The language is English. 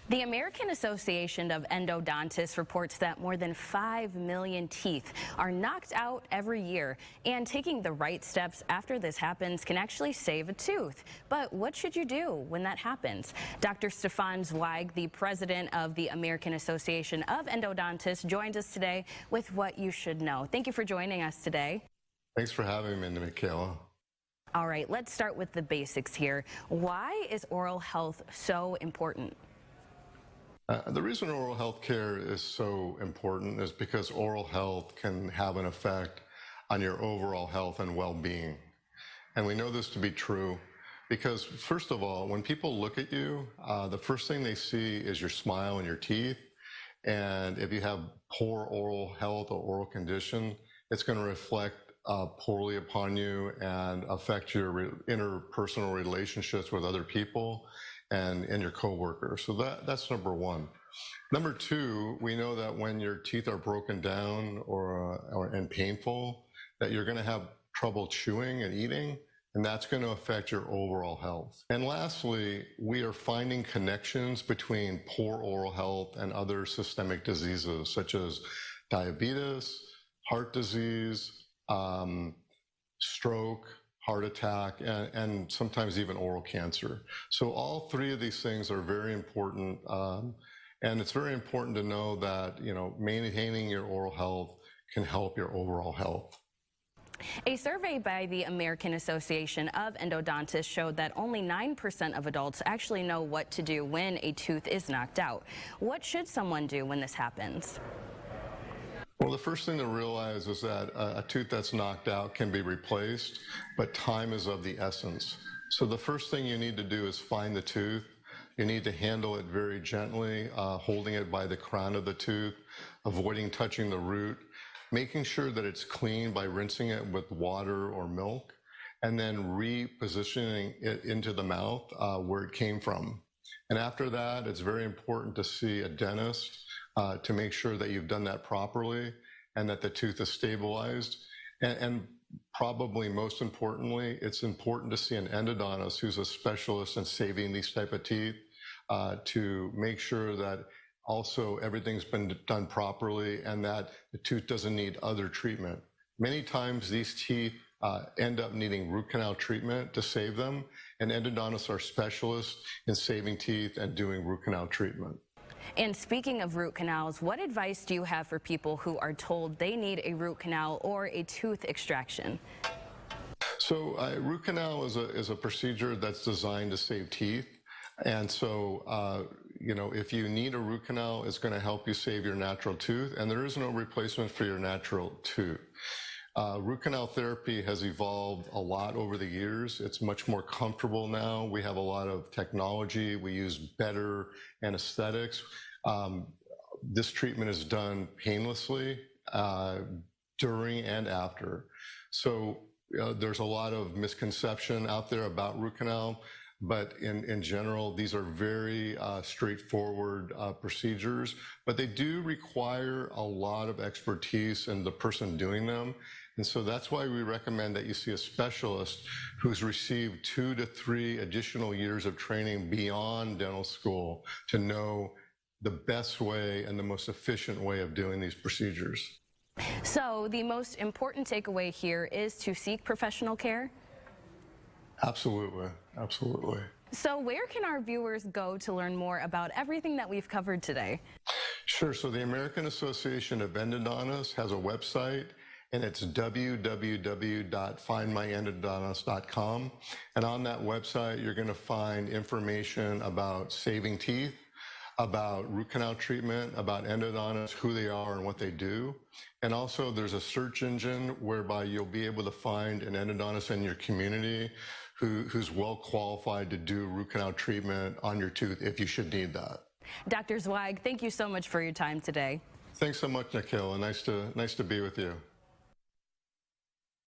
The American Association of Endodontists reports that more than 5 million teeth are knocked out every year, and taking the right steps after this happens can actually save a tooth. But what should you do when that happens? Dr. Stefan Zweig, the president of the American Association of Endodontists, joins us today with what you should know. Thank you for joining us today. Thanks for having me, Michaela. All right, let's start with the basics here. Why is oral health so important? The reason oral health care is so important is because oral health can have an effect on your overall health and well-being. And we know this to be true because, first of all, when people look at you, the first thing they see is your smile and your teeth. And if you have poor oral health or oral condition, it's going to reflect poorly upon you and affect your interpersonal relationships with other people and your coworkers. So that's number one. Number two, we know that when your teeth are broken down and painful, that you're going to have trouble chewing and eating, and that's going to affect your overall health. And lastly, we are finding connections between poor oral health and other systemic diseases such as diabetes, heart disease, stroke, heart attack, and sometimes even oral cancer. So all three of these things are very important, and it's very important to know that, maintaining your oral health can help your overall health. A survey by the American Association of Endodontists showed that only 9% of adults actually know what to do when a tooth is knocked out. What should someone do when this happens? Well, the first thing to realize is that a tooth that's knocked out can be replaced, but time is of the essence. So the first thing you need to do is find the tooth. You need to handle it very gently, holding it by the crown of the tooth, avoiding touching the root, making sure that it's clean by rinsing it with water or milk, and then repositioning it into the mouth where it came from. And after that, it's very important to see a dentist to make sure that you've done that properly and that the tooth is stabilized. And probably most importantly, it's important to see an endodontist who's a specialist in saving these type of teeth to make sure that also everything's been done properly and that the tooth doesn't need other treatment. Many times these teeth end up needing root canal treatment to save them, and endodontists are specialists in saving teeth and doing root canal treatment. And speaking of root canals, what advice do you have for people who are told they need a root canal or a tooth extraction? So root canal is a procedure that's designed to save teeth. And so, if you need a root canal, it's going to help you save your natural tooth, and there is no replacement for your natural tooth. Root canal therapy has evolved a lot over the years. It's much more comfortable now. We have a lot of technology. We use better anesthetics. This treatment is done painlessly during and after. So there's a lot of misconception out there about root canal, but in general, these are very straightforward procedures, but they do require a lot of expertise in the person doing them. And so that's why we recommend that you see a specialist who's received 2 to 3 additional years of training beyond dental school to know the best way and the most efficient way of doing these procedures. So the most important takeaway here is to seek professional care? Absolutely, absolutely. So where can our viewers go to learn more about everything that we've covered today? Sure, so the American Association of Endodontists has a website, and it's www.findmyendodontist.com. And on that website, you're going to find information about saving teeth, about root canal treatment, about endodontists, who they are and what they do. And also there's a search engine whereby you'll be able to find an endodontist in your community who's well qualified to do root canal treatment on your tooth if you should need that. Dr. Zweig, thank you so much for your time today. Thanks so much, Nikhil. Nice to be with you.